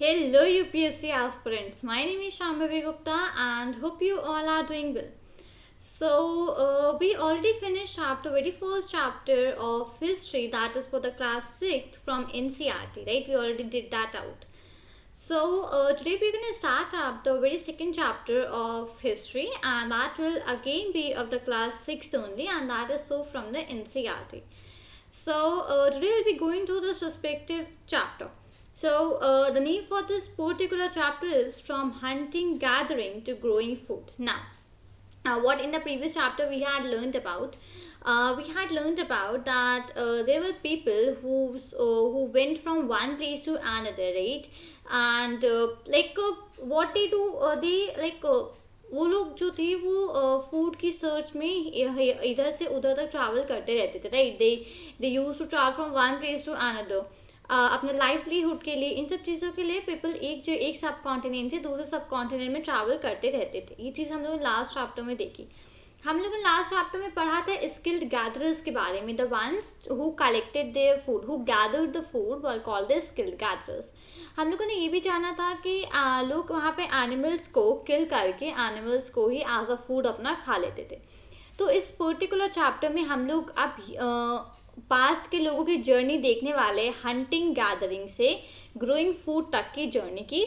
Hello UPSC aspirants, my name is Shambhavi Gupta and hope you all are doing well. We already finished chapter very first chapter of history, that is for the class 6th from NCERT, right? We already did that out. Today we're going to start up the very second chapter of history, and that will again be of the class 6th only, and that is so from the NCERT. Today we'll be going through this respective chapter. The name for this particular chapter is From Hunting Gathering to Growing Food. Now, what in the previous chapter we had learned about? We had learned about that there were people who went from one place to another, right? And what they do, वो लोग जो थे वो food की search में इधर से उधर तक ट्रैवल करते रहते थे, right? They use to travel from one place to another अपने लाइवलीहुड के लिए, इन सब चीज़ों के लिए पीपल एक सब कॉन्टिनेंट से दूसरे सब कॉन्टिनेंट में ट्रैवल करते रहते थे. ये चीज़ हम लोगों ने लास्ट चैप्टर में देखी. हम लोगों ने लास्ट चैप्टर में पढ़ा था स्किल्ड गैदरर्स के बारे में. The ones who collected their food, who gathered the food were called the skilled gatherers. हम लोगों ने ये भी जाना था कि लोग वहाँ पे एनिमल्स को किल करके एनिमल्स को ही एज अ फूड अपना खा लेते थे. तो इस पर्टिकुलर चैप्टर में हम लोग अब पास्ट के लोगों की जर्नी देखने वाले, हंटिंग गैदरिंग से ग्रोइंग फूड तक की जर्नी की.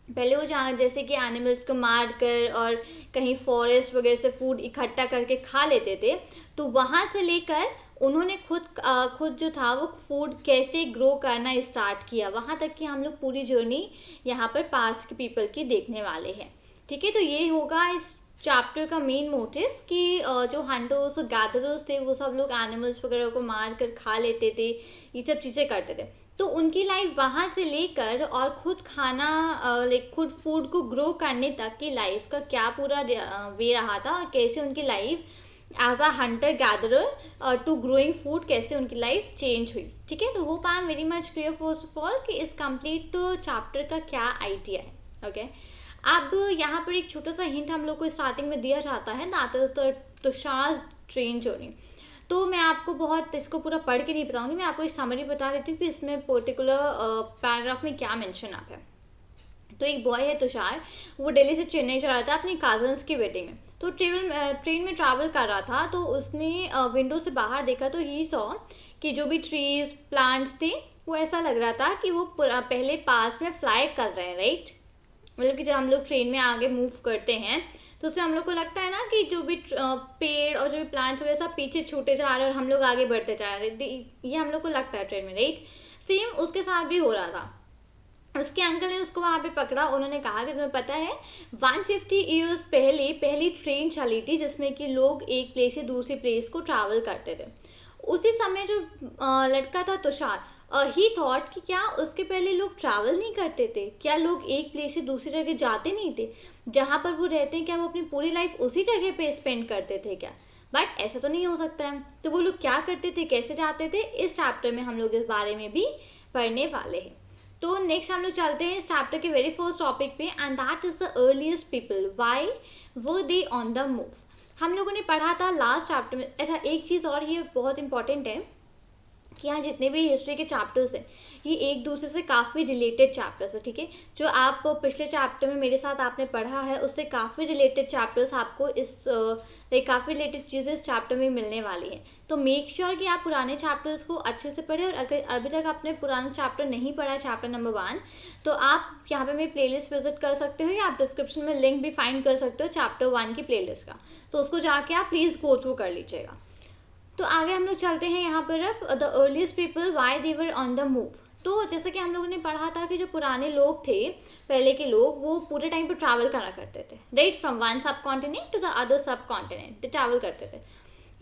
पहले वो जहाँ जैसे कि एनिमल्स को मार कर और कहीं फॉरेस्ट वगैरह से फूड इकट्ठा करके खा लेते थे, तो वहाँ से लेकर उन्होंने खुद जो था वो फूड कैसे ग्रो करना स्टार्ट किया, वहाँ तक की हम लोग पूरी जर्नी यहाँ पर पास्ट के पीपल की देखने वाले हैं. ठीक है, तो ये होगा इस चैप्टर का मेन मोटिव कि जो हंटर्स और गैदरर्स थे वो सब लोग एनिमल्स वगैरह को मार कर खा लेते थे, ये सब चीज़ें करते थे. तो उनकी लाइफ वहाँ से लेकर और खुद खाना खुद फूड को ग्रो करने तक की लाइफ का क्या पूरा वे रहा था, और कैसे उनकी life as a hunter gatherer to growing food कैसे उनकी लाइफ चेंज हुई. ठीक है, तो hope I am very much clear first of all कि इस कंप्लीट चैप्टर का क्या आइडिया है. ओके, अब यहाँ पर एक छोटा सा हिंट हम लोग को स्टार्टिंग में दिया जाता है, that is the Tushar train journey. तो मैं आपको बहुत इसको पूरा पढ़ के नहीं बताऊंगी, मैं आपको एक समरी बता देती हूँ कि इसमें पर्टिकुलर पैराग्राफ में क्या मेंशन आप है. तो एक बॉय है तुषार, वो दिल्ली से चेन्नई जा रहा था अपनी कजन्स की वेडिंग में. तो ट्रेन में ट्रैवल कर रहा था, तो उसने विंडो से बाहर देखा तो ही सॉ कि जो भी ट्रीज प्लांट्स थे वो ऐसा लग रहा था कि वो पहले पास में फ्लाई कर रहे हैं, राइट? मतलब कि जब हम लोग ट्रेन में आगे मूव करते हैं तो उसमें हम लोग को लगता है ना कि जो भी पेड़ और जो भी प्लांट्स वगैरह सब पीछे छूटे जा रहे हैं और हम लोग आगे बढ़ते जा रहे हैं, ये हम लोग को लगता है ट्रेन में, राइट? सेम उसके साथ भी हो रहा था. उसके अंकल ने उसको वहाँ पे पकड़ा. उन्होंने कहा कि तुम्हें पता है 150 ईयर्स पहले पहली ट्रेन चली थी जिसमें कि लोग एक प्लेस से दूसरी प्लेस को ट्रैवल करते थे. उसी समय जो लड़का था तुषार, ही थॉट कि क्या उसके पहले लोग ट्रैवल नहीं करते थे, क्या लोग एक प्लेस से दूसरी जगह जाते नहीं थे, जहाँ पर वो रहते हैं क्या वो अपनी पूरी लाइफ उसी जगह पे स्पेंड करते थे क्या? बट ऐसा तो नहीं हो सकता है. तो वो लोग क्या करते थे, कैसे जाते थे, इस चैप्टर में हम लोग इस बारे में भी पढ़ने वाले हैं. तो नेक्स्ट हम लोग चलते हैं इस चैप्टर के वेरी फर्स्ट टॉपिक पे, and that is the earliest people, why were they on the move. हम लोगों ने पढ़ा था लास्ट चैप्टर में. अच्छा, एक चीज़ और ये बहुत इंपॉर्टेंट है कि यहाँ जितने भी हिस्ट्री के चैप्टर्स हैं ये एक दूसरे से काफ़ी रिलेटेड चैप्टर्स है. ठीक है, जो आप पिछले चैप्टर में मेरे साथ आपने पढ़ा है उससे काफ़ी रिलेटेड चैप्टर्स आपको काफ़ी रिलेटेड चीज़ें इस चैप्टर में मिलने वाली हैं. तो मेक श्योर कि आप पुराने चैप्टर्स को अच्छे से पढ़ें, और अगर अभी तक आपने पुराना चैप्टर नहीं पढ़ा, चैप्टर नंबर 1, तो आप यहाँ पे मेरी प्लेलिस्ट विजिट कर सकते हो, या आप डिस्क्रिप्शन में लिंक भी फाइंड कर सकते हो चैप्टर 1 की प्लेलिस्ट का. तो उसको जाके आप प्लीज़ गो थ्रू कर लीजिएगा. तो आगे हम लोग चलते हैं यहाँ पर अब the earliest people why they were on the move. तो जैसे कि हम लोगों ने पढ़ा था कि जो पुराने लोग थे, पहले के लोग, वो पूरे टाइम पर ट्रैवल करा करते थे, राइट? फ्रॉम वन सब कॉन्टिनेंट टू द अदर सब कॉन्टिनेंट दे ट्रैवल करते थे.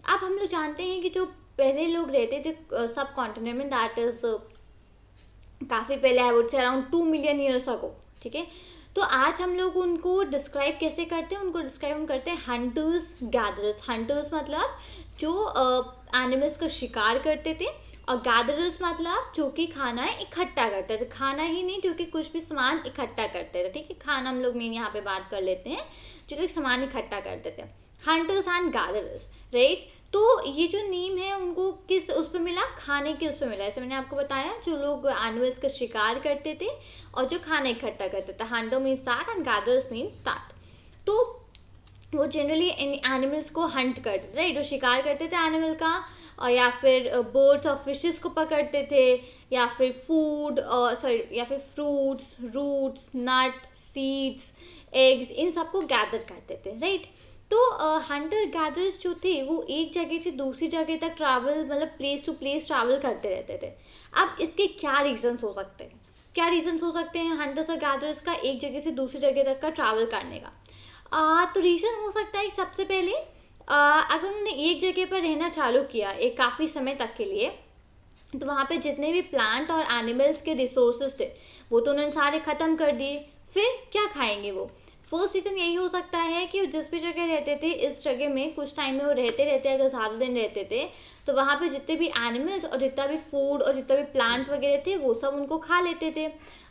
अब हम लोग जानते हैं कि जो पहले लोग रहते थे सब कॉन्टिनेंट में, दैट इज काफ़ी पहले, I would say around 2 million years ago. ठीक है, तो आज हम लोग उनको डिस्क्राइब कैसे करते हैं? उनको डिस्क्राइब हम करते हैं हंटर्स गैदरर्स. हंटर्स मतलब जो एनिमल्स का शिकार करते थे, और गैदरर्स मतलब जो कि खाना इकट्ठा करते थे. खाना ही नहीं, जो कि कुछ भी सामान इकट्ठा करते थे. ठीक है, खाना हम लोग मेन यहाँ पे बात कर लेते हैं, जो लोग सामान इकट्ठा करते थे. Hunters and gatherers, right? तो ये जो नेम है उनको किस उस पर मिला, खाने के उस पर मिला। जैसे मैंने आपको बताया, जो लोग एनिमल्स का शिकार करते थे और जो खाना इकट्ठा करते थे, Hunter means that and gatherers means that. तो वो जनरली एनिमल्स को हंट करते थे, राइट, वो शिकार करते थे एनिमल का, और या फिर बर्ड्स और फिशेस को पकड़ते थे, या फिर फूड और सॉरी या फिर फ्रूट्स, रूट्स, नट, सीड्स, एग्स, इन सबको गैदर करते थे, राइट। तो हंटर गैदरर्स जो थे वो एक जगह से दूसरी जगह तक ट्रैवल, मतलब प्लेस टू प्लेस ट्रैवल करते रहते थे। अब इसके क्या रीजंस हो सकते हैं, क्या रीजंस हो सकते हैं हंटर्स और गैदरर्स का एक जगह से दूसरी जगह तक का ट्रैवल करने का? तो रीज़न हो सकता है सबसे पहले, अगर उन्होंने एक जगह पर रहना चालू किया एक काफ़ी समय तक के लिए, तो वहाँ पे जितने भी प्लांट और एनिमल्स के रिसोर्सेज थे वो तो उन्होंने सारे ख़त्म कर दिए, फिर क्या खाएंगे वो? फर्स्ट रीज़न यही हो सकता है कि जिस भी जगह रहते थे, इस जगह में कुछ टाइम में वो रहते रहते अगर ज़्यादा दिन रहते थे, तो वहाँ पे जितने भी एनिमल्स और जितना भी फूड और जितना भी प्लांट वगैरह थे वो सब उनको खा लेते थे।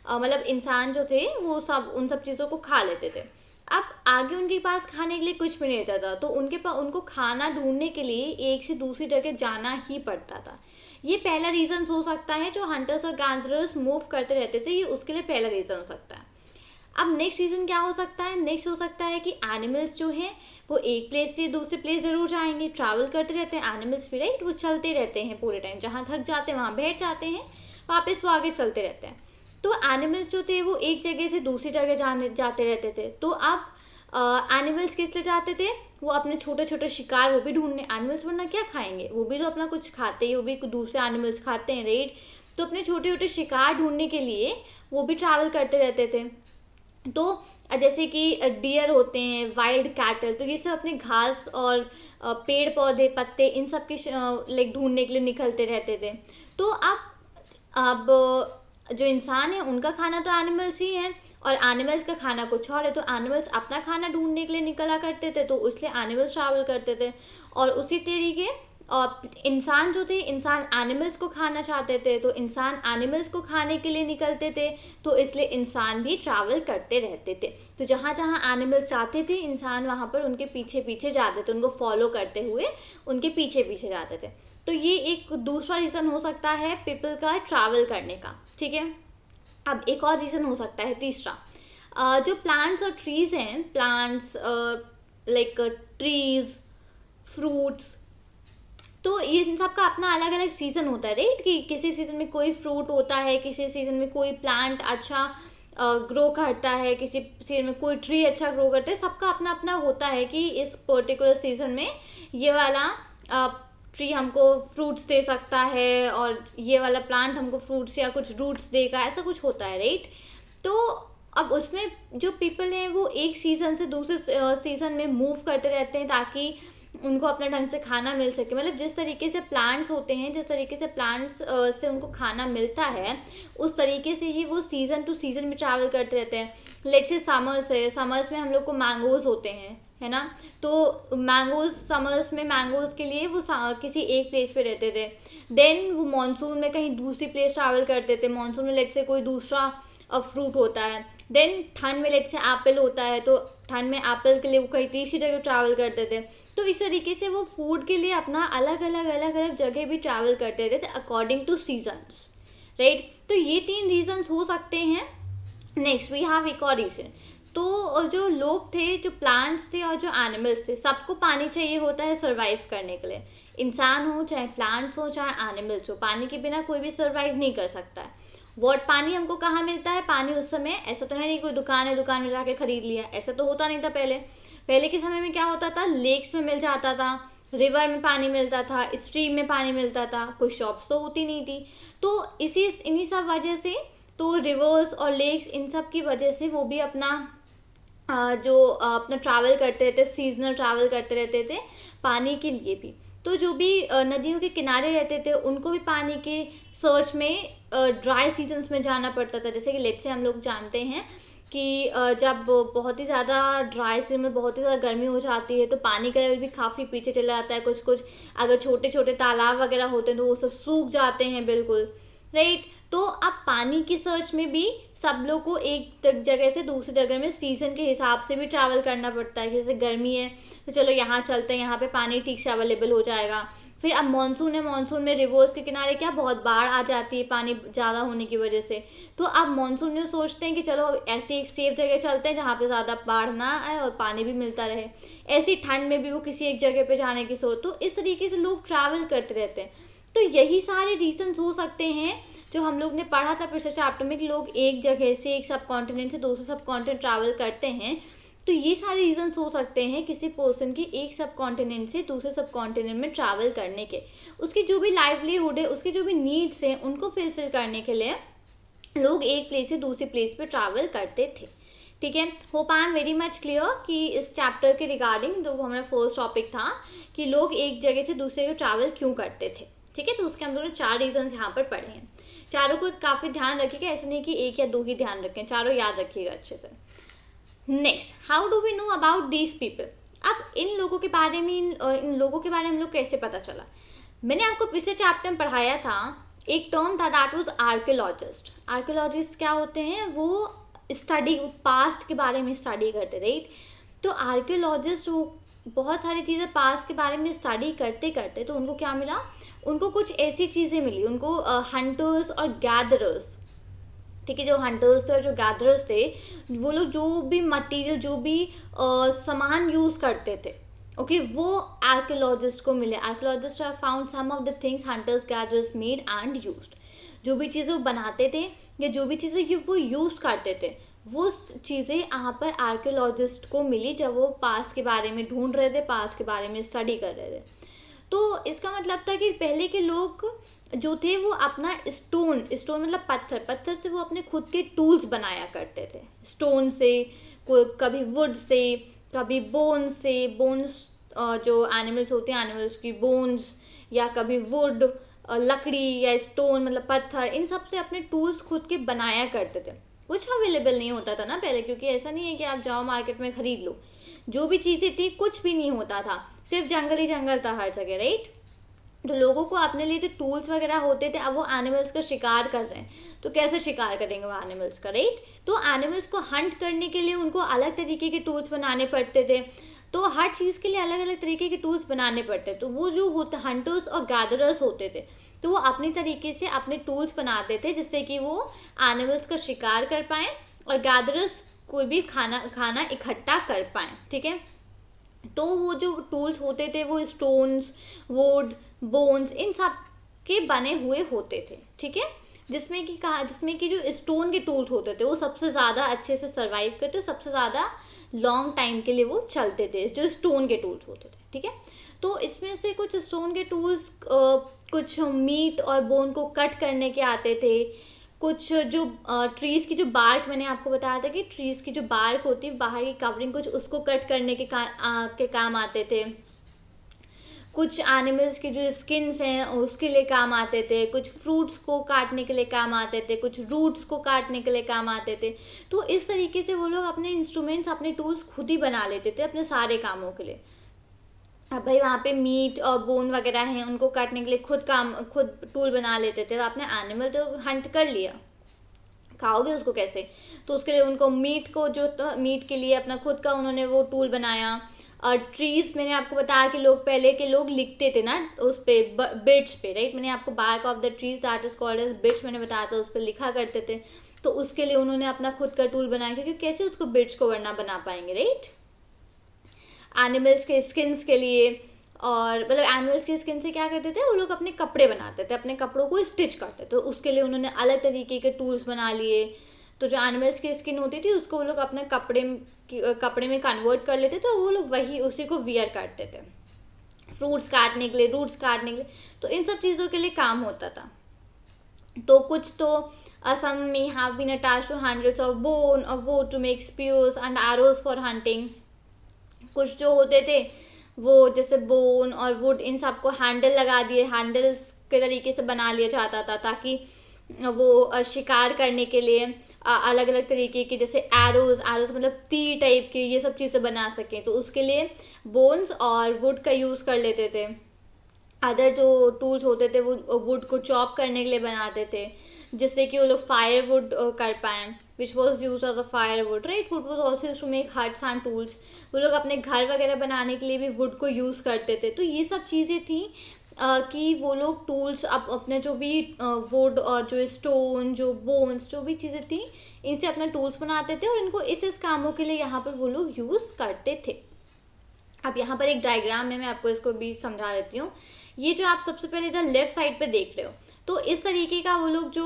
मतलब इंसान जो थे वो सब उन सब चीज़ों को खा लेते थे। अब आगे उनके पास खाने के लिए कुछ भी नहीं रहता था, तो उनके पास उनको खाना ढूंढने के लिए एक से दूसरी जगह जाना ही पड़ता था। ये पहला रीज़न हो सकता है, जो हंटर्स और गैदरर्स मूव करते रहते थे, ये उसके लिए पहला रीज़न हो सकता है। अब नेक्स्ट रीज़न क्या हो सकता है? नेक्स्ट हो सकता है कि एनिमल्स जो हैं वो एक प्लेस से दूसरे प्लेस ज़रूर जाएंगे, ट्रैवल करते रहते हैं एनिमल्स भी, राइट, वो चलते रहते हैं पूरे टाइम, जहाँ थक जाते हैं वहाँ बैठ जाते हैं, वापस वो आगे चलते रहते हैं। तो एनिमल्स जो थे वो एक जगह से दूसरी जगह जाते रहते थे। तो अब एनिमल्स किस लिए जाते थे? वो अपने छोटे छोटे शिकार वो भी ढूंढने, एनिमल्स वरना क्या खाएंगे, वो भी तो अपना कुछ खाते हैं, वो भी दूसरे एनिमल्स खाते हैं, राइट। तो अपने छोटे छोटे शिकार ढूंढने के लिए वो भी ट्रैवल करते रहते थे। तो जैसे कि डियर होते हैं, वाइल्ड कैटल, तो ये सब अपने घास और पेड़ पौधे, पत्ते, इन सब के लाइक ढूंढने के लिए निकलते रहते थे। तो अब जो इंसान है उनका खाना तो एनिमल्स ही है, और एनिमल्स का खाना कुछ और है, तो एनिमल्स अपना खाना ढूंढने के लिए निकला करते थे, तो इसलिए एनिमल्स ट्रैवल करते थे। और उसी तरीके इंसान जो थे, इंसान एनिमल्स को खाना चाहते थे, तो इंसान एनिमल्स को खाने के लिए निकलते थे, तो इसलिए इंसान भी ट्रैवल करते रहते थे। तो जहाँ जहाँ एनिमल चाहते थे, इंसान वहाँ पर उनके पीछे पीछे जाते थे, उनको फॉलो करते हुए उनके पीछे पीछे जाते थे। तो ये एक दूसरा रीज़न हो सकता है पीपल का ट्रैवल करने का, ठीक है। अब एक और रीज़न हो सकता है तीसरा, जो प्लांट्स और ट्रीज़ हैं, प्लांट्स लाइक ट्रीज़, फ्रूट्स, तो ये इन सब का अपना अलग अलग सीज़न होता है, राइट, कि किसी सीज़न में कोई फ्रूट होता है, किसी सीज़न में कोई प्लांट अच्छा ग्रो करता है, किसी सीज़न में कोई ट्री अच्छा ग्रो करता है। सबका अपना अपना होता है कि इस पर्टिकुलर सीज़न में ये वाला ट्री हमको फ्रूट्स दे सकता है, और ये वाला प्लांट हमको फ्रूट्स या कुछ रूट्स देगा, ऐसा कुछ होता है, राइट। तो अब उसमें जो पीपल हैं वो एक सीज़न से दूसरे सीज़न में मूव करते रहते हैं, ताकि उनको अपने ढंग से खाना मिल सके। मतलब जिस तरीके से प्लांट्स होते हैं, जिस तरीके से प्लांट्स से उनको खाना मिलता है, उस तरीके से ही वो सीज़न टू सीज़न में ट्रैवल करते रहते हैं। लेट्स से समर्स है, समर्स में हम लोग को मैंगोज़ होते हैं, है ना, तो मैंगोज़ समर्स में, मैंगोज़ के लिए वो किसी एक प्लेस पे रहते थे। देन वो मानसून में कहीं दूसरी प्लेस ट्रैवल करते थे, मानसून में लेट्स से कोई दूसरा फ्रूट होता है। देन ठंड में लेट्स से एप्पल होता है, तो ठंड में एप्पल के लिए वो कहीं तीसरी जगह ट्रैवल करते थे। तो इस तरीके से वो फूड के लिए अपना अलग अलग जगह भी ट्रैवल करते थे अकॉर्डिंग टू सीजन्स, राइट। तो ये 3 रीजन्स हो सकते हैं। नेक्स्ट वी हैव एक और रीजन। तो जो लोग थे, जो प्लांट्स थे और जो एनिमल्स थे, सबको पानी चाहिए होता है सर्वाइव करने के लिए। इंसान हो, चाहे प्लांट्स हो, चाहे एनिमल्स हो, पानी के बिना कोई भी सर्वाइव नहीं कर सकता है। पानी हमको कहाँ मिलता है? पानी उस समय ऐसा तो है नहीं कोई दुकान है, दुकान में जाके खरीद लिया, ऐसा तो होता नहीं था पहले के समय में क्या होता था, लेक्स में मिल जाता था, रिवर में पानी मिलता था, स्ट्रीम में पानी मिलता था, कोई शॉप्स तो होती नहीं थी। तो इन्हीं सब वजह से, तो रिवर्स और लेक्स, इन सब की वजह से वो भी अपना अपना ट्रैवल करते रहते, सीजनल ट्रैवल करते रहते थे पानी के लिए भी। तो जो भी नदियों के किनारे रहते थे उनको भी पानी के सर्च में ड्राई सीजन्स में जाना पड़ता था। जैसे कि लेट्स से हम लोग जानते हैं कि जब बहुत ही ज़्यादा ड्राई सीजन में बहुत ही ज़्यादा गर्मी हो जाती है, तो पानी का लेवल भी काफ़ी पीछे चला जाता है। कुछ कुछ अगर छोटे छोटे तालाब वगैरह होते हैं तो वो सब सूख जाते हैं बिल्कुल, राइट। तो अब पानी की सर्च में भी सब लोग को एक जगह से दूसरी जगह में सीज़न के हिसाब से भी ट्रैवल करना पड़ता है। जैसे गर्मी है तो चलो यहाँ चलते हैं, यहाँ पे पानी ठीक से अवेलेबल हो जाएगा। फिर अब मानसून है, मानसून में रिवर्स के किनारे क्या बहुत बाढ़ आ जाती है पानी ज़्यादा होने की वजह से। तो अब मानसून में सोचते हैं कि चलो ऐसी एक सेफ जगह चलते हैं जहाँ पे ज़्यादा बाढ़ ना आए और पानी भी मिलता रहे। ऐसी ठंड में भी वो किसी एक जगह पे जाने की सोच, तो इस तरीके से लोग ट्रैवल करते रहते हैं। तो यही सारे रीजंस हो सकते हैं जो हम लोग ने पढ़ा था पिछले चैप्टर में, कि लोग एक जगह से, एक सब कॉन्टिनेंट से दूसरे सब कॉन्टिनेंट ट्रैवल करते हैं। तो ये सारे रीजंस हो सकते हैं किसी पर्सन की एक सब कॉन्टिनेंट से दूसरे सब कॉन्टिनेंट में ट्रैवल करने के। उसकी जो भी लाइवलीहुड है, उसकी जो भी नीड्स हैं, उनको फुलफिल करने के लिए लोग एक प्लेस से दूसरी प्लेस पे ट्रैवल करते थे। ठीक है, hope I am very much clear कि इस चैप्टर के रिगार्डिंग जो हमारा फर्स्ट टॉपिक था कि लोग एक जगह से दूसरे जगह ट्रैवल क्यों करते थे। ठीक है, तो उसके हम लोगों ने 4 रीजंस यहाँ पर पढ़े हैं। चारों को काफ़ी ध्यान रखिएगा, ऐसे नहीं कि एक या दो ही ध्यान रखें, चारों याद रखिएगा अच्छे से। Next, how do we know about these people. अब इन लोगों के बारे में इन लोगों के बारे में हम लोग कैसे पता चला। मैंने आपको पिछले चैप्टर में पढ़ाया था, एक टर्म था दैट वाज आर्कियोलॉजिस्ट। आर्कियोलॉजिस्ट क्या होते हैं, वो स्टडी पास्ट के बारे में स्टडी करते, राइट। तो आर्कियोलॉजिस्ट वो बहुत सारी चीज़ें पास्ट के बारे में स्टडी करते करते तो उनको क्या मिला, उनको कुछ ऐसी चीज़ें मिली, उनको हंटर्स और गैदरर्स। ठीक है, जो हंटर्स थे और जो गैदरर्स थे, वो लोग जो भी मटेरियल, जो भी सामान यूज़ करते थे, ओके, वो आर्कियोलॉजिस्ट को मिले। Archaeologist have found some of the things hunters gatherers made and used. जो भी चीज़ें वो बनाते थे या जो भी चीज़ें वो यूज़ करते थे, वो चीज़ें यहाँ पर आर्कियोलॉजिस्ट को मिली जब वो पास्ट के बारे में ढूंढ रहे थे, पास्ट के बारे में स्टडी कर रहे थे। तो इसका मतलब था कि पहले के लोग जो थे वो अपना स्टोन मतलब पत्थर से वो अपने खुद के टूल्स बनाया करते थे। स्टोन से, कभी वुड से, कभी बोन्स से, बोन्स जो एनिमल्स होते हैं, एनिमल्स की बोन्स, या कभी वुड, लकड़ी या स्टोन मतलब पत्थर, इन सब से अपने टूल्स खुद के बनाया करते थे। कुछ अवेलेबल नहीं होता था ना पहले, क्योंकि ऐसा नहीं है कि आप जाओ मार्केट में खरीद लो। जो भी चीज़ें थी कुछ भी नहीं होता था, सिर्फ जंगल ही जंगल था हर जगह, राइट। तो लोगों को अपने लिए जो टूल्स वगैरह होते थे, अब वो एनिमल्स का शिकार कर रहे हैं, तो कैसे शिकार करेंगे वो एनिमल्स का, राइट। तो एनिमल्स को हंट करने के लिए उनको अलग तरीके के टूल्स बनाने पड़ते थे। तो हर चीज़ के लिए अलग अलग तरीके के टूल्स बनाने पड़ते। तो वो जो होते हंटर्स और गैदरर्स होते थे, तो वो अपनी तरीके से अपने टूल्स बनाते थे जिससे कि वो एनिमल्स का शिकार कर पाएँ और गैदरर्स कोई भी खाना इकट्ठा कर पाएँ। ठीक है, तो वो जो टूल्स होते थे वो स्टोन्स, वुड, बोन्स, इन सब के बने हुए होते थे। ठीक है, जिसमें कि जो स्टोन के टूल्स होते थे वो सबसे ज़्यादा अच्छे से सर्वाइव करते, सबसे ज़्यादा लॉन्ग टाइम के लिए वो चलते थे, जो स्टोन के टूल्स होते थे। ठीक है, तो इसमें से कुछ स्टोन के टूल्स कुछ मीट और बोन को कट करने के आते थे। कुछ जो ट्रीज़ की जो बार्क, मैंने आपको बताया था कि ट्रीज़ की जो बार्क होती है, बाहर की कवरिंग, कुछ उसको कट करने के काम आते थे। कुछ एनिमल्स की जो स्किन्स हैं उसके लिए काम आते थे। कुछ फ्रूट्स को काटने के लिए काम आते थे, कुछ रूट्स को काटने के लिए काम आते थे। तो इस तरीके से वो लोग अपने इंस्ट्रूमेंट्स, अपने टूल्स खुद ही बना लेते थे अपने सारे कामों के लिए। अब भाई वहाँ पे मीट और बोन वगैरह हैं, उनको काटने के लिए खुद टूल बना लेते थे। आपने एनिमल तो हंट कर लिया, खाओगे उसको कैसे, तो उसके लिए उनको मीट के लिए अपना खुद का उन्होंने वो टूल बनाया। और ट्रीज़, मैंने आपको बताया कि पहले के लोग लिखते थे ना उस पे, बिट्स पे, राइट। मैंने आपको bark of the trees that is called as bits मैंने बताया था, उस पर लिखा करते थे। तो उसके लिए उन्होंने अपना खुद का टूल बनाया, क्योंकि कैसे उसको बिट्स को वरना बना पाएंगे, राइट। एनिमल्स के स्किन्स के लिए, और मतलब एनिमल्स के स्किन से क्या करते थे वो लोग, अपने कपड़े बनाते थे, अपने कपड़ों को स्टिच करते थे। तो उसके लिए उन्होंने अलग तरीके के टूल्स बना लिए। तो जो एनिमल्स की स्किन होती थी उसको वो लोग अपने कपड़े में कन्वर्ट कर लेते थे, तो वो लोग उसी को वियर करते थे फ्रूट्स काटने के लिए, रूट्स काटने के लिए। तो इन सब चीज़ों के लिए काम होता था। तो कुछ तो some may have been attached to handles of bone or wood to make spears and arrows for hunting। कुछ जो होते थे वो जैसे बोन और वुड, इन सबको हैंडल लगा दिए, हैंडल्स के तरीके से बना लिया जाता था, ताकि वो शिकार करने के लिए अलग अलग तरीके के, जैसे एरोज मतलब तीर टाइप के, ये सब चीज़ें बना सकें। तो उसके लिए बोन्स और वुड का यूज़ कर लेते थे। अदर जो टूल्स होते थे वो वुड को चॉप करने के लिए बनाते थे, जिससे कि वो लोग फायर वुड कर पाएँ। Which was use as a firewood, right. Wood was also use to make huts and tools. वो लोग अपने घर वगैरह बनाने के लिए भी वुड को यूज़ करते थे. तो ये सब चीज़ें थी कि वो लोग टूल्स अपने जो भी वुड और जो स्टोन, जो बोन्स, जो भी चीज़ें थी, इनसे अपना टूल्स बनाते थे और इनको इस कामों के लिए यहाँ पर वो लोग यूज़ करते थे. अब यहाँ पर एक डायग्राम है, मैं आपको इसको भी समझा देती हूँ. ये जो आप सबसे पहले इधर लेफ्ट साइड पे देख रहे हो, तो इस तरीके का वो लोग जो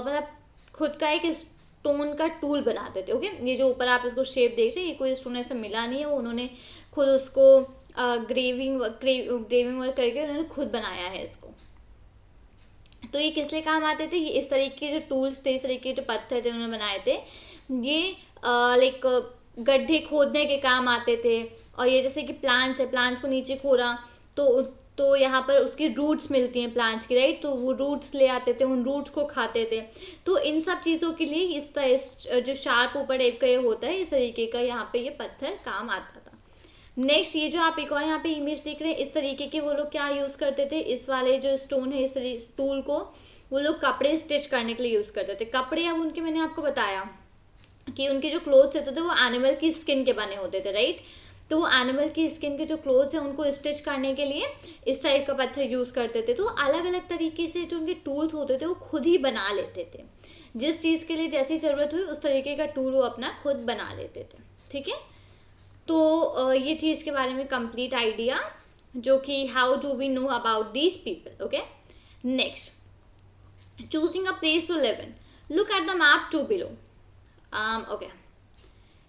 मतलब खुद का एक स्टोन का टूल बनाते थे. ओके, ये जो ऊपर आप इसको शेप देख रहे हैं, ये कोई स्टोन ऐसा मिला नहीं है, वो उन्होंने खुद उसको ग्रेविंग वर्क करके उन्होंने खुद बनाया है इसको. तो ये किस लिए काम आते थे? ये इस तरीके के जो टूल्स थे, इस तरीके के जो पत्थर थे उन्होंने बनाए थे, ये लाइक गड्ढे खोदने के काम आते थे. और ये जैसे कि प्लांट्स है, प्लांट्स को नीचे खोदा तो यहाँ पर उसकी रूट्स मिलती हैं प्लांट्स की, राइट. तो वो रूट्स ले आते थे, उन रूट्स को खाते थे. तो इन सब चीज़ों के लिए इस तरह जो शार्प ऊपर टाइप का ये होता है, इस तरीके का यहाँ पे ये पत्थर काम आता था. नेक्स्ट, ये जो आप एक और यहाँ पे इमेज देख रहे हैं, इस तरीके के वो लोग क्या यूज़ करते थे, इस वाले जो स्टोन है, इस टूल को वो लोग कपड़े स्टिच करने के लिए यूज़ करते थे. कपड़े अब उनके, मैंने आपको बताया कि उनके जो क्लोथ्स होते थे वो एनिमल की स्किन के बने होते थे, राइट. तो वो एनिमल की स्किन के जो क्लोथ्स हैं उनको स्टिच करने के लिए इस टाइप का पत्थर यूज़ करते थे. तो अलग अलग तरीके से जो उनके टूल्स होते थे वो खुद ही बना लेते थे. जिस चीज़ के लिए जैसी ज़रूरत हुई उस तरीके का टूल वो अपना खुद बना लेते थे. ठीक है. तो ये थी इसके बारे में कंप्लीट आइडिया, जो कि how do we know about these people. Okay. Next, choosing a place to live in. Look at the map two below. Okay,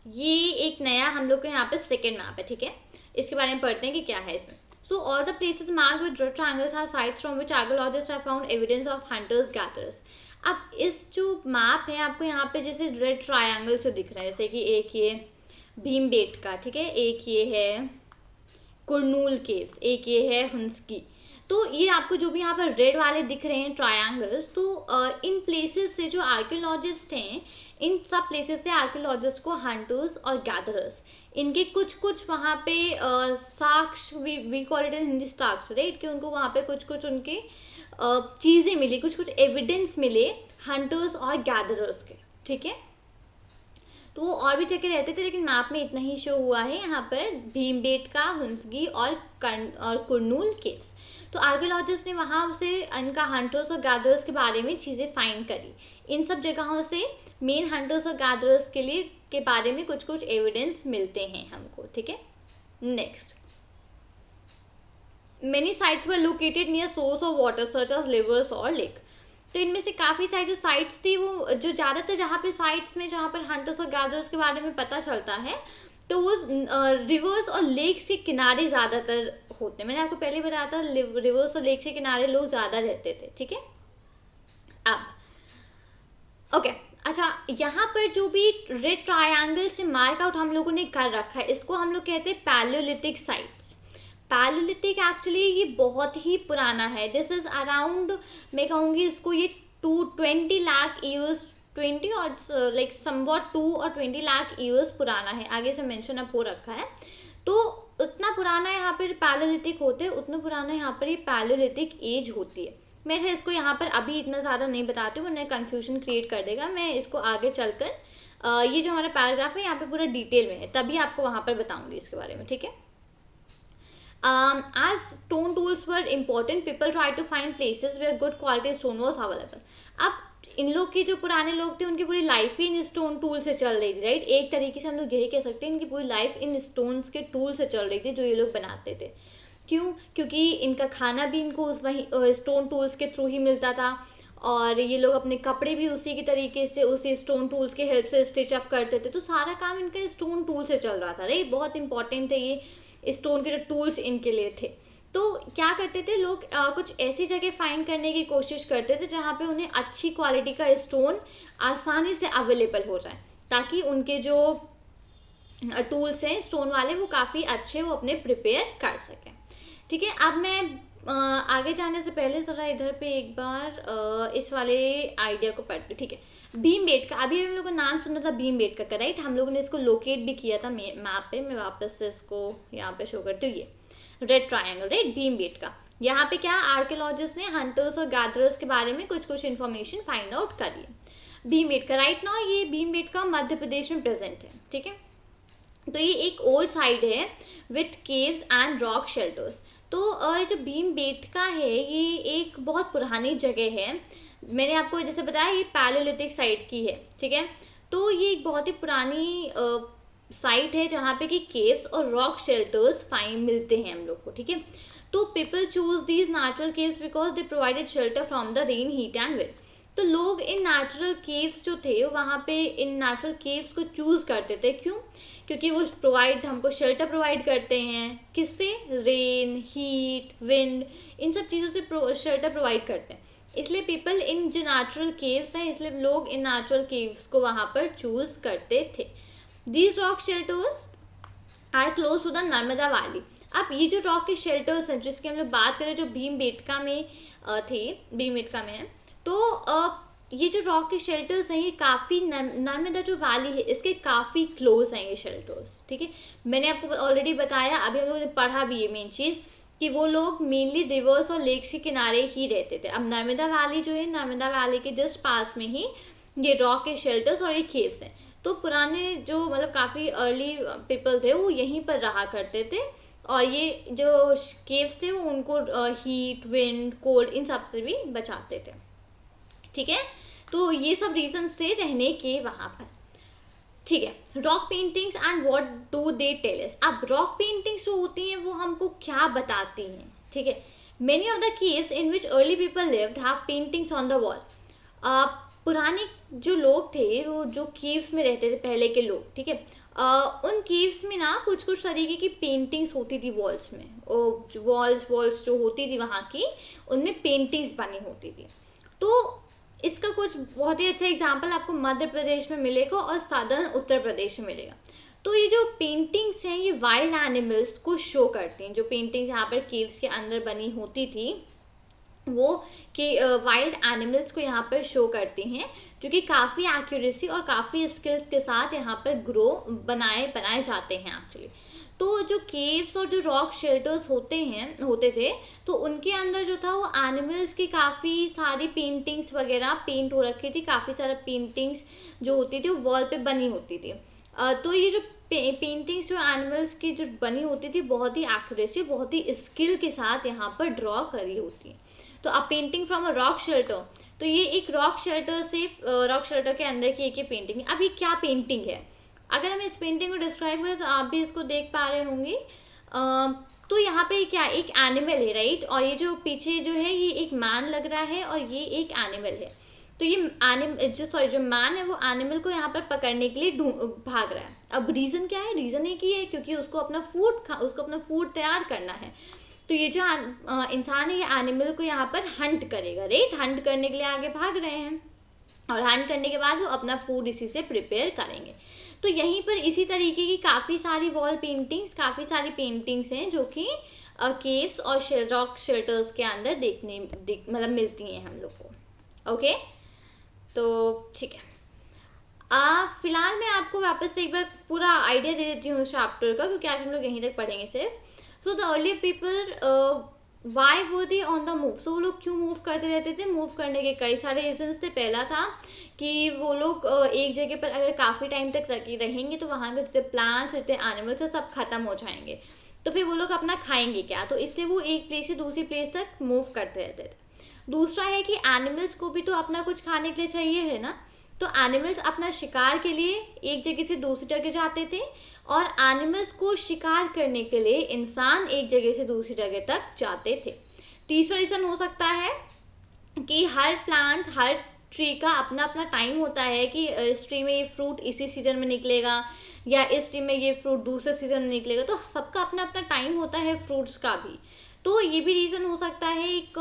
ये एक नया हम लोग का यहाँ पे सेकेंड मैप है. ठीक है, इसके बारे में पढ़ते हैं कि क्या है इसमें. So all the places marked with red triangles are sites from which archaeologists have found evidence of hunters gatherers. अब इस जो मैप है आपको यहाँ पे जैसे रेड ट्रायंगल जो दिख रहा है, जैसे कि एक ये भीमबेटका, ठीक है, एक ये है कुरनूल केव्स, एक ये है हुंस्की. तो ये आपको जो भी यहाँ पर रेड वाले दिख रहे हैं ट्रायंगल्स, तो इन प्लेसेस से जो आर्कियोलॉजिस्ट हैं, इन सब प्लेसेस से आर्कियोलॉजिस्ट को हंटर्स और गैदरर्स, इनके कुछ वहाँ पे साक्ष्य, we call it in Hindi साक्ष्य, राइट, कि उनको वहाँ पे कुछ उनके चीज़ें मिली, कुछ एविडेंस मिले हंटर्स और गैदरर्स के. ठीक है. तो वो और भी जगह रहते थे, लेकिन मैप में इतना ही शो हुआ है यहाँ पर, भीमबेटका, हुंस्गी और कुरनूल केव्स. तो आर्कियोलॉजिस्ट ने वहाँ से इनका हंटर्स और गैदरर्स के बारे में चीज़ें फाइंड करी. इन सब जगहों से मेन हंटर्स और गैदरर्स के लिए के बारे में कुछ एविडेंस मिलते हैं हमको. ठीक है. Next, many sites were located near source of water such as rivers और लेक. तो इनमें से काफ़ी सारी जो साइट्स थी, वो जो ज़्यादातर जहाँ पे साइट्स में जहाँ पर हंटर्स और गैदरर्स के बारे में पता चलता है, तो वो रिवर्स और लेक्स के किनारे ज़्यादातर होते हैं. मैंने आपको पहले बताया था, रिवर्स और लेक के किनारे लोग ज़्यादा रहते थे. ठीक है. अब ओके, अच्छा, यहाँ पर जो भी रेड ट्रायंगल से मार्क आउट हम लोगों ने कर रखा है, इसको हम लोग कहते हैं पैलियोलिथिक साइट्स. पैलियोलिथिक एक्चुअली ये बहुत ही पुराना है. दिस इज अराउंड, मैं कहूँगी इसको ये 20 लाख ईयर्स, 20 और लाइक समवॉट 2 और 20 लाख ईयर्स पुराना है. आगे से मेंशन अप हो रखा है. तो उतना पुराना यहाँ पर पैलियोलिथिक होते हैं, उतना पुराना यहाँ पर ये पैलियोलिथिक एज होती है. मैं इसको यहाँ पर अभी इतना ज़्यादा नहीं बताती हूँ, वरना कन्फ्यूजन क्रिएट कर देगा. मैं इसको आगे चलकर ये जो हमारा पैराग्राफ है यहाँ पे पूरा डिटेल में है, तभी आपको वहाँ पर बताऊँगी इसके बारे में. ठीक है. As stone tools were important, people tried to find places where good quality stone was available. अब इन लोग के जो पुराने लोग थे, उनकी पूरी life he in stone tool से चल रही थी, राइट. एक तरीके से हम लोग यही कह सकते हैं, इनकी पूरी लाइफ इन स्टोन्स के टूल से चल रही थी जो ये लोग बनाते थे. क्यों? क्योंकि इनका खाना भी इनको उस वही स्टोन टूल्स के थ्रू ही मिलता था, और ये लोग अपने कपड़े भी उसी की तरीके से उसी स्टोन टूल्स के हेल्प से स्टिच अप करते थे. तो सारा काम इनका स्टोन टूल से चल रहा था, राइट. बहुत इंपॉर्टेंट थे ये स्टोन के जो टूल्स इनके लिए थे. तो क्या करते थे लोग, कुछ ऐसी जगह फाइंड करने की कोशिश करते थे जहाँ पे उन्हें अच्छी क्वालिटी का स्टोन आसानी से अवेलेबल हो जाए, ताकि उनके जो टूल्स हैं स्टोन वाले वो काफ़ी अच्छे वो अपने प्रिपेयर कर सकें. ठीक है. अब मैं आगे जाने से पहले ज़रा इधर पे एक बार इस वाले आइडिया को पढ़ते. ठीक है. भीमबेटका, अभी हम लोग को नाम सुना था भीमबेटका का, राइट. हम लोगों ने इसको लोकेट भी किया था मैप पे. मैं वापस से इसको यहाँ पे शो करती हूँ. ये रेड ट्रायंगल, राइट, भीमबेटका. यहाँ पे क्या आर्कियोलॉजिस्ट ने हंटर्स और गैदरर्स के बारे में कुछ इन्फॉर्मेशन फाइंड आउट करी है. भीमबेटका, राइट नाउ ये भीमबेटका मध्य प्रदेश में प्रेजेंट है, ठीक है। तो ये एक ओल्ड साइट है with caves and rock shelters. तो जो भीमबेटका है ये एक बहुत पुरानी जगह है। मैंने आपको जैसे बताया ये पैलियोलिथिक साइट की है, ठीक है। तो ये एक बहुत ही पुरानी साइट है जहाँ पे कि केव्स और रॉक शेल्टर्स फाइंड मिलते हैं हम लोग को, ठीक है। तो people choose these natural caves because they provided shelter from the rain, heat and wind. तो लोग इन नेचुरल केव्स जो थे वहाँ पे इन नेचुरल केव्स को चूज़ करते थे, क्यों? क्योंकि वो प्रोवाइड हमको शेल्टर प्रोवाइड करते हैं, किससे? रेन, हीट, विंड, इन सब चीज़ों से शेल्टर प्रोवाइड करते हैं। इसलिए पीपल इन जो नेचुरल केव्स हैं, इसलिए लोग इन नेचुरल केव्स को वहाँ पर चूज़ करते थे। These rock shelters are close to the Narmada valley. अब ये जो रॉक के शेल्टर्स हैं जिसकी हम लोग बात करें, जो भीमबेटका में थे, भीमबेटका में है, तो ये जो रॉक के शेल्टर्स हैं ये काफ़ी नर्मदा जो वैली है इसके काफ़ी क्लोज हैं ये शेल्टर्स, ठीक है। मैंने आपको ऑलरेडी बताया, अभी हम लोगों ने पढ़ा भी है मेन चीज़, कि वो लोग मेनली रिवर्स और लेक्स के किनारे ही रहते थे। अब नर्मदा वैली जो है, नर्मदा वैली के जस्ट पास में ही ये रॉक के शेल्टर्स और ये केव्स हैं। तो पुराने जो मतलब काफ़ी अर्ली पीपल थे वो यहीं पर रहा करते थे, और ये जो केव्स थे वो उनको हीट, विंड, कोल्ड इन सब से भी बचाते थे, ठीक है। तो ये सब रीजंस थे रहने के वहाँ पर, ठीक है। Rock paintings and what do they tell us. अब रॉक पेंटिंग्स जो होती हैं वो हमको क्या बताती हैं, ठीक है। Many of the caves in which early people lived have paintings on the wall. पुराने जो लोग थे, वो जो केव्स में रहते थे पहले के लोग, ठीक है, उन केव्स में ना कुछ कुछ तरीके की पेंटिंग्स होती थी वॉल्स में। वॉल्स जो होती थी वहाँ की, उनमें पेंटिंग्स बनी होती थी। तो इसका कुछ बहुत ही अच्छा एग्जाम्पल आपको मध्य प्रदेश में मिलेगा और सदर्न उत्तर प्रदेश में मिलेगा। तो ये जो पेंटिंग्स हैं ये वाइल्ड एनिमल्स को शो करती हैं। जो पेंटिंग्स यहाँ पर केव्स के अंदर बनी होती थी वो कि वाइल्ड एनिमल्स को यहाँ पर शो करती हैं, जो कि काफ़ी एक्यूरेसी और काफ़ी स्किल्स के साथ यहाँ पर बनाए जाते हैं एक्चुअली। तो जो केव्स और जो रॉक शेल्टर्स होते थे, तो उनके अंदर जो था वो एनिमल्स की काफ़ी सारी पेंटिंग्स वगैरह पेंट हो रखी थी। काफ़ी सारा पेंटिंग्स जो होती थी वो वॉल पे बनी होती थी। तो ये जो पेंटिंग्स जो एनिमल्स की जो बनी होती थी बहुत ही एक्यूरेसी, बहुत ही स्किल के साथ यहाँ पर ड्रॉ करी होती है। तो अ painting from a rock shelter, तो ये एक रॉक शेल्टर के अंदर की एक पेंटिंग है। अब ये क्या पेंटिंग है, अगर हम इस पेंटिंग को डिस्क्राइब करें तो आप भी इसको देख पा रहे होंगे। तो यहाँ पे क्या एक एनिमल है, राइट, और ये जो पीछे जो है ये एक मैन लग रहा है और ये एक एनिमल है। तो ये जो मैन है वो एनिमल को यहाँ पर पकड़ने के लिए भाग रहा है। अब रीज़न क्या है? रीज़न एक ही है, क्योंकि उसको अपना फूड तैयार करना है। तो ये जो इंसान है ये एनिमल को यहाँ पर हंट करेगा, राइट, हंट करने के लिए आगे भाग रहे हैं, और हंट करने के बाद वो अपना फूड इसी से प्रिपेयर करेंगे। तो यहीं पर इसी तरीके की काफ़ी सारी काफ़ी सारी पेंटिंग्स हैं जो कि केव्स और रॉक शेल्टर्स के अंदर मतलब मिलती हैं हम लोग को। ओके, तो ठीक है। फिलहाल मैं आपको वापस से एक बार पूरा आइडिया दे देती हूँ चैप्टर का, क्योंकि आज हम लोग यहीं तक पढ़ेंगे सिर्फ। So the early people why वो दे ऑन द मूव। सो वो लोग क्यों मूव करते रहते थे? मूव करने के कई सारे रीजंस थे। पहला था कि वो लोग एक जगह पर अगर काफ़ी टाइम तक रहेंगे तो वहाँ के जितने प्लांट्स, जितने एनिमल्स हैं सब खत्म हो जाएंगे, तो फिर वो लोग अपना खाएंगे क्या? तो इसलिए वो एक प्लेस से दूसरी प्लेस तक मूव करते रहते थे। दूसरा है कि एनिमल्स को भी तो अपना कुछ खाने के लिए चाहिए है ना, तो एनिमल्स अपना शिकार के लिए एक जगह से दूसरी जगह जाते थे, और एनिमल्स को शिकार करने के लिए इंसान एक जगह से दूसरी जगह तक जाते थे। तीसरा रीज़न हो सकता है कि हर प्लांट, हर ट्री का अपना अपना टाइम होता है कि इस ट्री में ये फ्रूट इसी सीज़न में निकलेगा या इस ट्री में ये फ्रूट दूसरे सीज़न में निकलेगा, तो सबका अपना अपना टाइम होता है फ्रूट्स का भी। तो ये भी रीज़न हो सकता है एक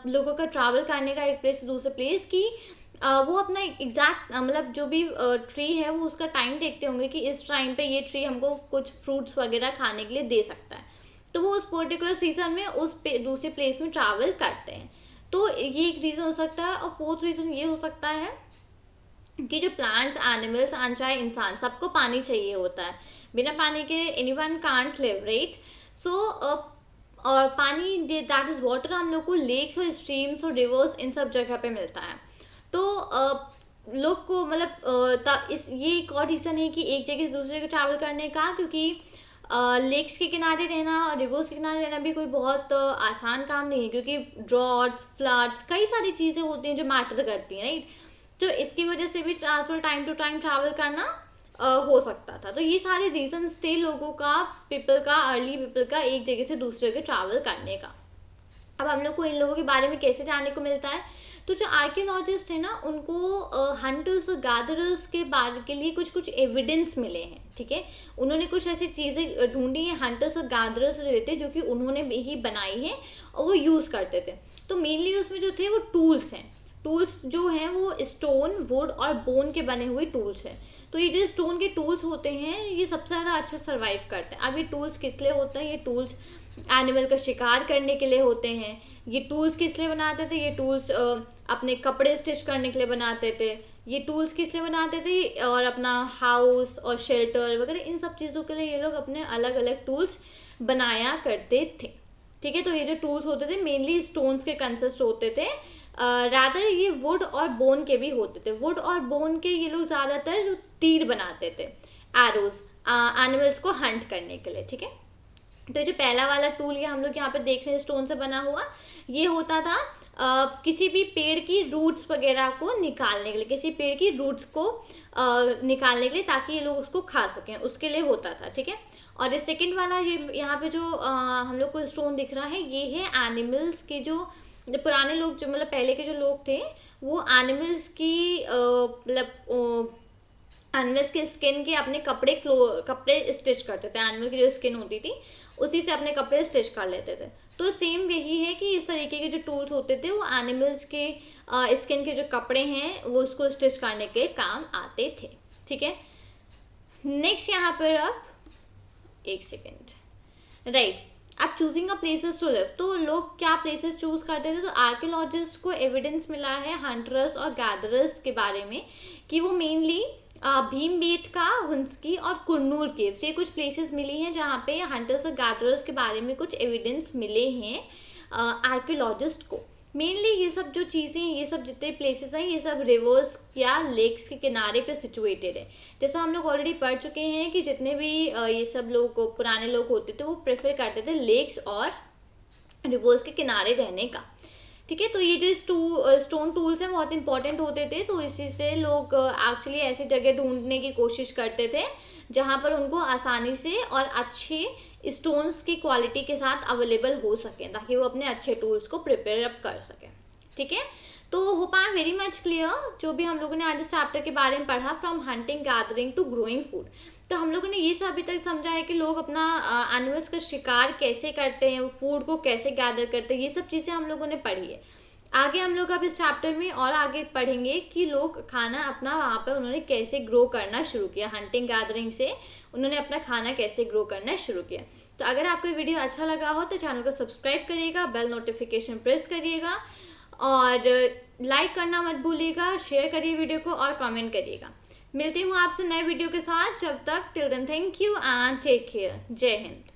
लोगों का ट्रैवल करने का एक प्लेस से दूसरे प्लेस की वो अपना एग्जैक्ट मतलब जो भी ट्री है वो उसका टाइम देखते होंगे कि इस टाइम पे ये ट्री हमको कुछ फ्रूट्स वगैरह खाने के लिए दे सकता है, तो वो उस पर्टिकुलर सीजन में दूसरे प्लेस में ट्रैवल करते हैं। तो ये एक रीज़न हो सकता है। और फोर्थ रीज़न ये हो सकता है कि जो प्लांट्स, एनिमल्स एंड चाहे इंसान, सबको पानी चाहिए होता है। बिना पानी के एनीवन कांट लिव, राइट। सो और पानी दैट इज़ वाटर हम लोग को लेक्स और स्ट्रीम्स और रिवर्स इन सब जगह पे मिलता है। तो लोग को मतलब इस ये एक और रीज़न है कि एक जगह से दूसरे जगह ट्रैवल करने का, क्योंकि लेक्स के किनारे रहना और रिवर्स के किनारे रहना भी कोई बहुत आसान काम नहीं है, क्योंकि ड्रॉट्स, फ्लड्स, कई सारी चीज़ें होती हैं जो मैटर करती हैं, राइट। तो इसकी वजह से भी transfer time to time travel करना हो सकता था। तो ये सारे रीजंस थे लोगों का, पीपल का, अर्ली पीपल का एक जगह से दूसरे जगह ट्रैवल करने का। अब हम लोग को इन लोगों के बारे में कैसे जानने को मिलता है, तो जो आर्कियोलॉजिस्ट है ना, उनको हंटर्स और गैदरर्स के बारे के लिए कुछ कुछ एविडेंस मिले हैं, ठीक है। उन्होंने कुछ ऐसी चीज़ें ढूंढी हैं हंटर्स और गैदरर्स रिलेटेड, जो कि उन्होंने ही बनाई है और वो यूज़ करते थे। तो मेनली उसमें जो थे वो टूल्स हैं। टूल्स जो हैं वो स्टोन, वुड और बोन के बने हुए टूल्स हैं। तो ये जो स्टोन के टूल्स होते हैं ये सबसे ज़्यादा अच्छा सर्वाइव करते हैं। अब ये टूल्स किस लिए होते हैं, ये टूल्स एनिमल का शिकार करने के लिए होते हैं। ये टूल्स किस लिए बनाते थे, ये टूल्स अपने कपड़े स्टिच करने के लिए बनाते थे। ये टूल्स किस लिए बनाते थे, और अपना हाउस और शेल्टर वगैरह इन सब चीज़ों के लिए ये लोग अपने अलग अलग टूल्स बनाया करते थे, ठीक है। तो ये जो टूल्स होते थे मेनली स्टोन्स के कंसिस्ट होते थे, रादर ये वुड और बोन के भी होते थे। वुड और बोन के ये लोग ज़्यादातर तीर बनाते थे, एरोज, एनिमल्स को हंट करने के लिए, ठीक है। तो जो पहला वाला टूल ये हम लोग यहाँ पे देख रहे हैं स्टोन से बना हुआ, ये होता था किसी भी पेड़ की रूट्स वगैरह को निकालने के लिए, किसी पेड़ की रूट्स को निकालने के लिए, ताकि ये लोग उसको खा सकें, उसके लिए होता था, ठीक है। और ये सेकंड वाला ये यहाँ पे जो हम लोग को स्टोन दिख रहा है, ये है एनिमल्स के जो पुराने लोग, जो मतलब पहले के जो लोग थे, वो एनिमल्स की मतलब एनिमल्स के स्किन के अपने कपड़े स्टिच करते थे। एनिमल की जो स्किन होती थी उसी से अपने कपड़े स्टिच कर लेते थे। तो सेम यही है कि इस तरीके के जो टूल्स होते थे वो एनिमल्स के स्किन के जो कपड़े हैं वो उसको स्टिच करने के काम आते थे, ठीक है। नेक्स्ट यहाँ पर अब एक सेकेंड, राइट। अब choosing a places to live, तो लोग क्या प्लेसेस चूज करते थे, तो आर्कियोलॉजिस्ट को एविडेंस मिला है हंटर्स और गैदरर्स के बारे में कि वो मेनली भीमबेटका, हुंस्की और कुरनूल केव्स, ये कुछ प्लेसेस मिली हैं जहाँ पे हंटर्स और गैदरर्स के बारे में कुछ एविडेंस मिले हैं आर्कियोलॉजिस्ट को। मेनली ये सब जो चीज़ें, ये सब जितने प्लेसेस हैं, ये सब रिवर्स या लेक्स के किनारे पे सिचुएटेड है। जैसा हम लोग ऑलरेडी पढ़ चुके हैं कि जितने भी ये सब लोग पुराने लोग होते थे वो प्रेफर करते थे लेक्स और रिवर्स के किनारे रहने का, ठीक है। तो ये जो स्टोन टूल्स हैं बहुत इंपॉर्टेंट होते थे, तो इसी से लोग एक्चुअली ऐसी जगह ढूंढने की कोशिश करते थे जहाँ पर उनको आसानी से और अच्छे स्टोन्स की क्वालिटी के साथ अवेलेबल हो सकें, ताकि वो अपने अच्छे टूल्स को प्रिपेयर अप कर सकें, ठीक है। तो hope I am very much clear जो भी हम लोगों ने आज इस चैप्टर के बारे में पढ़ा, from hunting gathering to growing food. तो हम लोगों ने ये सब अभी तक समझा है कि लोग अपना एनिमल्स का शिकार कैसे करते हैं, फूड को कैसे गैदर करते हैं, ये सब चीज़ें हम लोगों ने पढ़ी है। आगे हम लोग अब इस चैप्टर में और आगे पढ़ेंगे कि लोग खाना अपना वहाँ पर उन्होंने कैसे ग्रो करना शुरू किया, हंटिंग गैदरिंग से उन्होंने अपना खाना कैसे ग्रो करना शुरू किया। तो अगर आपको वीडियो अच्छा लगा हो तो चैनल को सब्सक्राइब करिएगा, बेल नोटिफिकेशन प्रेस करिएगा और लाइक करना मत भूलिएगा, शेयर करिए वीडियो को और कमेंट करिएगा। मिलती हूँ आपसे नए वीडियो के साथ, जब तक till then thank you and take care. जय हिंद।